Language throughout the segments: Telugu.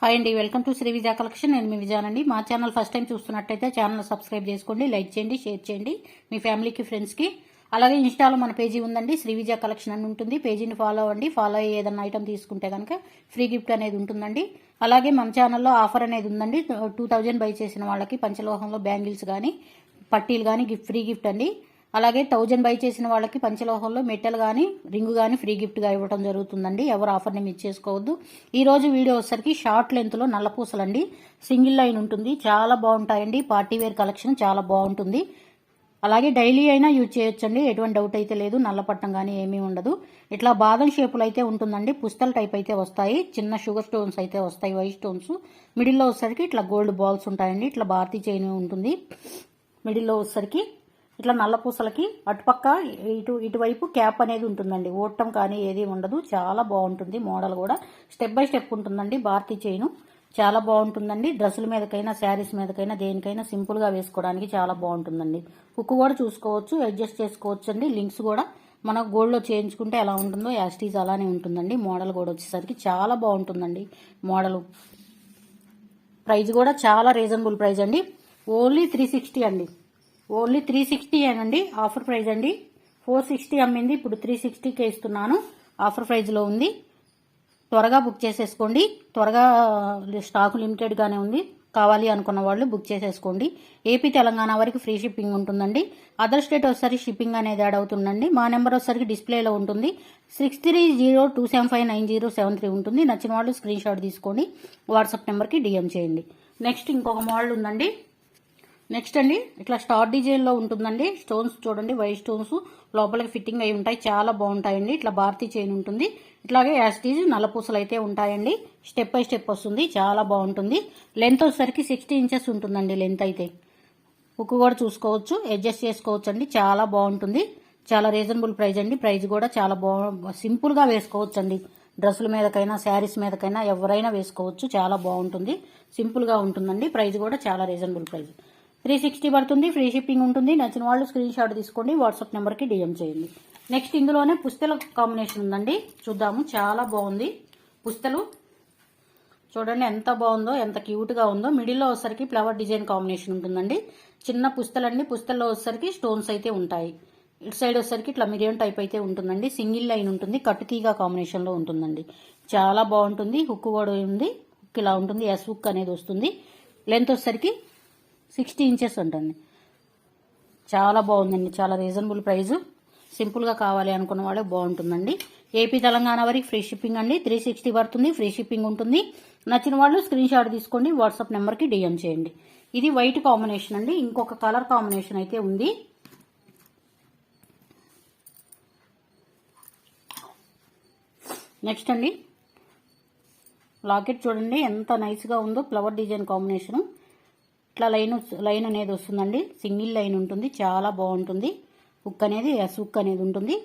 హాయ్ అండి, welcome to Shri Vijaya collection. నేను మీ విజయానండి. మా ఛానల్ ఫస్ట్ టైం చూస్తున్నట్టయితే ఛానల్ సబ్స్క్రైబ్ చేసుకోండి, లైక్ చేయండి, షేర్ చేయండి మీ ఫ్యామిలీకి, ఫ్రెండ్స్కి. అలాగే ఇన్స్టాలో మన పేజీ ఉందండి, శ్రీ విజయ కలెక్షన్ అని ఉంటుంది. పేజీని ఫాలో అవ్వండి. ఫాలో అయ్యి ఏదైనా ఐటమ్ తీసుకుంటే కనుక ఫ్రీ గిఫ్ట్ అనేది ఉంటుందండి. అలాగే మన ఛానల్లో ఆఫర్ అనేది ఉందండి. 2000 బై చేసిన వాళ్ళకి పంచలోహంలో బ్యాంగిల్స్ కానీ పట్టీలు కానీ ఫ్రీ గిఫ్ట్ అండి. అలాగే 1000 బై చేసిన వాళ్ళకి పంచలోహంలో మెటల్ కానీ రింగు కానీ ఫ్రీ గిఫ్ట్గా ఇవ్వడం జరుగుతుందండి. ఎవరు ఆఫర్ని మిస్ చేసుకోవద్దు. ఈ రోజు వీడియో వచ్చేసరికి షార్ట్ లెంత్లో నల్లపూసలండి. సింగిల్ లైన్ ఉంటుంది, చాలా బాగుంటాయండి. పార్టీ వేర్ కలెక్షన్ చాలా బాగుంటుంది. అలాగే డైలీ అయినా యూజ్ చేయొచ్చండి, ఎటువంటి డౌట్ అయితే లేదు. నల్లపట్టం కానీ ఏమీ ఉండదు. ఇట్లా బాదం షేపులు అయితే ఉంటుందండి. పుస్తల టైప్ అయితే వస్తాయి. చిన్న షుగర్ స్టోన్స్ అయితే వస్తాయి, వైట్ స్టోన్స్. మిడిల్లో వచ్చేసరికి ఇట్లా గోల్డ్ బాల్స్ ఉంటాయండి. ఇట్లా భారతీ చైన్ ఉంటుంది. మిడిల్లో వచ్చేసరికి ఇట్లా నల్ల పూసలకి అటుపక్క ఇటువైపు క్యాప్ అనేది ఉంటుందండి. ఓట్టం కానీ ఏది ఉండదు. చాలా బాగుంటుంది. మోడల్ కూడా స్టెప్ బై స్టెప్ ఉంటుందండి. భారతీ చైన్ చాలా బాగుంటుందండి. డ్రెస్సుల మీదకైనా శారీస్ మీదకైనా దేనికైనా సింపుల్గా వేసుకోవడానికి చాలా బాగుంటుందండి. హుక్ కూడా చూసుకోవచ్చు, అడ్జస్ట్ చేసుకోవచ్చు అండి. లింక్స్ కూడా మనం గోల్డ్లో చేయించుకుంటే ఎలా ఉంటుందో యాస్టీజ్ అలానే ఉంటుందండి. మోడల్ కూడా వచ్చేసరికి చాలా బాగుంటుందండి. మోడల్ ప్రైస్ కూడా చాలా రీజనబుల్ ప్రైస్ అండి. ఓన్లీ 360 అండి. ఓన్లీ 360 అనండి. ఆఫర్ ప్రైస్ అండి. 460 అమ్మింది, ఇప్పుడు 360కే ఇస్తున్నాను. ఆఫర్ ప్రైస్లో ఉంది. త్వరగా బుక్ చేసేసుకోండి. త్వరగా స్టాక్ లిమిటెడ్గానే ఉంది. కావాలి అనుకున్న వాళ్ళు బుక్ చేసేసుకోండి. ఏపీ తెలంగాణ వరకు ఫ్రీ షిప్పింగ్ ఉంటుందండి. అదర్ స్టేట్ వచ్చేసరికి షిప్పింగ్ అనేది యాడ్ అవుతుందండి. మా నెంబర్ వచ్చేసరికి డిస్ప్లేలో ఉంటుంది. 6302759073 ఉంటుంది. నచ్చిన వాళ్ళు స్క్రీన్ షాట్ తీసుకోండి, వాట్సాప్ నెంబర్కి డిఎం చేయండి. నెక్స్ట్ ఇంకొక మోడల్ ఉందండి. నెక్స్ట్ అండి, ఇట్లా స్టార్ డిజైన్లో ఉంటుందండి. స్టోన్స్ చూడండి, వైట్ స్టోన్స్ లోపలికి ఫిట్టింగ్ అయి ఉంటాయి. చాలా బాగుంటాయండి. ఇట్లా భారతీ చైన్ ఉంటుంది. ఇట్లాగే యాస్టీజ్ నల్లపూసలు అయితే ఉంటాయండి. స్టెప్ బై స్టెప్ వస్తుంది. చాలా బాగుంటుంది. లెంత్ వచ్చేసరికి 60 ఇంచెస్ ఉంటుందండి. లెంత్ అయితే హుక్ కూడా చూసుకోవచ్చు, అడ్జస్ట్ చేసుకోవచ్చు అండి. చాలా బాగుంటుంది. చాలా రీజనబుల్ ప్రైస్ అండి. ప్రైస్ కూడా చాలా సింపుల్గా వేసుకోవచ్చు అండి. డ్రెస్సుల మీదకైనా శారీస్ మీదకైనా ఎవరైనా వేసుకోవచ్చు. చాలా బాగుంటుంది. సింపుల్గా ఉంటుందండి. ప్రైస్ కూడా చాలా రీజనబుల్ ప్రైస్. 360 పడుతుంది. ఫ్రీ షిప్పింగ్ ఉంటుంది. నచ్చిన వాళ్ళు స్క్రీన్ షాట్ తీసుకోండి, వాట్సాప్ నెంబర్కి డిఎం చేయండి. నెక్స్ట్ ఇందులోనే పుస్తల కాంబినేషన్ ఉందండి. చూద్దాము. చాలా బాగుంది. పుస్తలు చూడండి ఎంత బాగుందో, ఎంత క్యూట్గా ఉందో. మిడిల్లో వచ్చేసరికి ఫ్లవర్ డిజైన్ కాంబినేషన్ ఉంటుందండి. చిన్న పుస్తలండి. పుస్తల్లో వచ్చేసరికి స్టోన్స్ అయితే ఉంటాయి. ఇటు సైడ్ వచ్చేసరికి ఇట్లా మిరియం టైప్ అయితే ఉంటుందండి. సింగిల్ లైన్ ఉంటుంది. కట్టుతీగ కాంబినేషన్లో ఉంటుందండి. చాలా బాగుంటుంది. హుక్ కూడా ఉంది. హుక్ ఇలా ఉంటుంది. ఎస్ హుక్ అనేది వస్తుంది. లెంత్ వచ్చేసరికి 60 ఇంచెస్ ఉంటుంది. చాలా బాగుందండి. చాలా రీజనబుల్ ప్రైస్. సింపుల్గా కావాలి అనుకున్న వాళ్ళకి బాగుంటుందండి. ఏపీ తెలంగాణ వరకు ఫ్రీ షిప్పింగ్ అండి. 360 పడుతుంది. ఫ్రీ షిప్పింగ్ ఉంటుంది. నచ్చిన వాళ్ళు స్క్రీన్ షాట్ తీసుకోండి, వాట్సాప్ నెంబర్కి డిఎం చేయండి. ఇది వైట్ కాంబినేషన్ అండి. ఇంకొక కలర్ కాంబినేషన్ అయితే ఉంది. నెక్స్ట్ అండి, లాకెట్ చూడండి ఎంత నైస్గా ఉందో. Flower design combination. ఇట్లా లైన్ అనేది వస్తుందండి. సింగిల్ లైన్ ఉంటుంది. చాలా బాగుంటుంది. హుక్ అనేది హుక్ అనేది ఉంటుంది.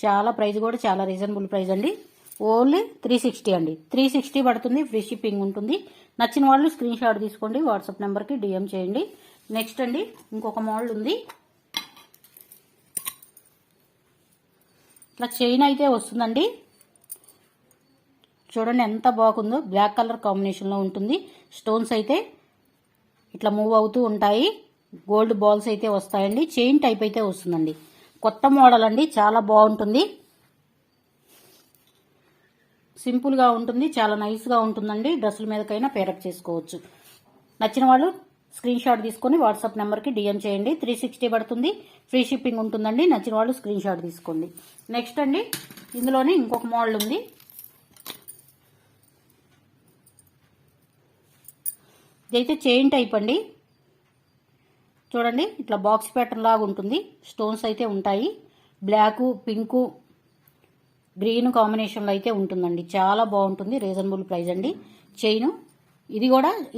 చాలా ప్రైస్ కూడా చాలా రీజనబుల్ ప్రైస్ అండి. ఓన్లీ 360 అండి. 360 పడుతుంది. ఫ్రీ షిప్పింగ్ ఉంటుంది. నచ్చిన వాళ్ళు స్క్రీన్ షాట్ తీసుకోండి, వాట్సాప్ నెంబర్కి డిఎం చేయండి. నెక్స్ట్ అండి, ఇంకొక మోడల్ ఉంది. ఇట్లా చైన్ అయితే వస్తుందండి. చూడండి ఎంత బాగుందో. బ్లాక్ కలర్ కాంబినేషన్లో ఉంటుంది. స్టోన్స్ అయితే ఇట్లా మూవ్ అవుతూ ఉంటాయి. గోల్డ్ బాల్స్ అయితే వస్తాయండి. చైన్ టైప్ అయితే వస్తుందండి. కొత్త మోడల్ అండి. చాలా బాగుంటుంది. సింపుల్గా ఉంటుంది. చాలా నైస్గా ఉంటుందండి. డ్రెస్సుల మీదకైనా పేరప్ చేసుకోవచ్చు. నచ్చిన వాళ్ళు స్క్రీన్ షాట్ తీసుకొని వాట్సాప్ నెంబర్కి డిఎం చేయండి. 360 పడుతుంది. ఫ్రీ షిప్పింగ్ ఉంటుందండి. నచ్చిన వాళ్ళు స్క్రీన్ షాట్ తీసుకోండి. నెక్స్ట్ అండి, ఇందులోనే ఇంకొక మోడల్ ఉంది. ఇదైతే చైన్ టైప్ అండి. చూడండి ఇట్లా బాక్స్ ప్యాటర్న్ లాగా ఉంటుంది. స్టోన్స్ అయితే ఉంటాయి. బ్లాక్, పింక్, గ్రీన్ కాంబినేషన్లో అయితే ఉంటుందండి. చాలా బాగుంటుంది. రీజనబుల్ ప్రైస్ అండి. చైన్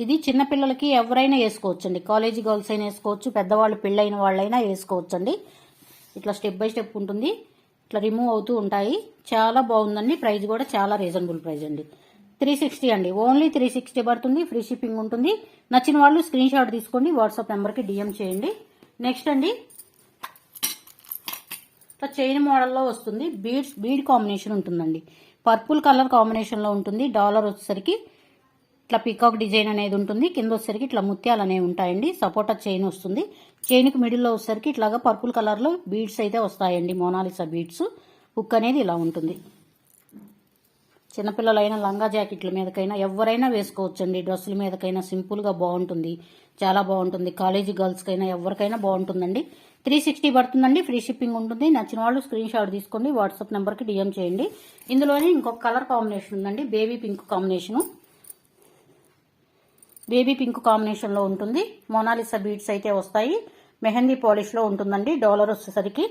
ఇది చిన్నపిల్లలకి ఎవరైనా వేసుకోవచ్చు అండి. కాలేజీ గర్ల్స్ అయినా వేసుకోవచ్చు, పెద్దవాళ్ళు పెళ్ళైన వాళ్ళైనా వేసుకోవచ్చు అండి. ఇట్లా స్టెప్ బై స్టెప్ ఉంటుంది. ఇట్లా రిమూవ్ అవుతూ ఉంటాయి. చాలా బాగుందండి. ప్రైస్ కూడా చాలా రీజనబుల్ ప్రైస్ అండి. 360 అండి. ఓన్లీ 360 పడుతుంది. ఫ్రీ షిప్పింగ్ ఉంటుంది. నచ్చిన వాళ్ళు స్క్రీన్ షాట్ తీసుకోండి, వాట్సాప్ నెంబర్కి డిఎం చేయండి. నెక్స్ట్ అండి, చైన్ మోడల్లో వస్తుంది. బీడ్ కాంబినేషన్ ఉంటుందండి. పర్పుల్ కలర్ కాంబినేషన్లో ఉంటుంది. డాలర్ వచ్చేసరికి ఇట్లా పీకాక్ డిజైన్ అనేది ఉంటుంది. కింద వచ్చేసరికి ఇట్లా ముత్యాలు అనేవి ఉంటాయండి. సపోటా చైన్ వస్తుంది. చైన్కి మిడిల్లో వచ్చేసరికి ఇట్లాగా పర్పుల్ కలర్లో బీడ్స్ అయితే వస్తాయండి. Mona Lisa beads. హుక్ అనేది ఇలా ఉంటుంది. చిన్నపిల్లలైనా లంగా జాకెట్ల మీదకైనా ఎవరైనా వేసుకోవచ్చండి. డ్రెస్సుల మీదకైనా సింపుల్గా బాగుంటుంది. చాలా బాగుంటుంది. కాలేజీ గర్ల్స్కైనా ఎవరికైనా బాగుంటుందండి. 360 పడుతుందండి. ఫ్రీ షిప్పింగ్ ఉంటుంది. నచ్చిన వాళ్ళు స్క్రీన్ షాట్ తీసుకోండి. వాట్సాప్ నెంబర్కి డిఎం చేయండి. ఇందులోనే ఇంకొక కలర్ కాంబినేషన్ ఉందండి. Baby pink combination. Baby pink కాంబినేషన్లో ఉంటుంది. మోనాలిసా బీడ్స్ అయితే వస్తాయి. మెహందీ పాలిష్లో ఉంటుందండి. డాలర్ వచ్చేసరికి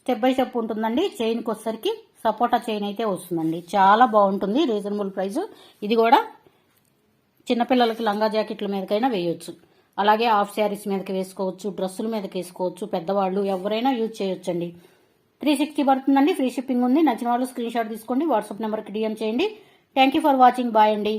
స్టెప్ బై స్టెప్ ఉంటుందండి. చైన్కి వచ్చేసరికి సపోటా చైన్ అయితే వస్తుందండి. చాలా బాగుంటుంది. Reasonable price. ఇది కూడా చిన్నపిల్లలకి లంగా జాకెట్ల మీదకైనా వేయొచ్చు. అలాగే హాఫ్ శారీస్ మీదకి వేసుకోవచ్చు. డ్రెస్సుల మీదకి వేసుకోవచ్చు. పెద్దవాళ్ళు ఎవరైనా యూజ్ చేయొచ్చండి. 360 పడుతుందండి. ఫ్రీ షిప్పింగ్ ఉంది. నచ్చిన వాళ్ళు స్క్రీన్ షాట్ తీసుకోండి. వాట్సాప్ నెంబర్కి డిఎం చేయండి. Thank you for watching. Bye అండి.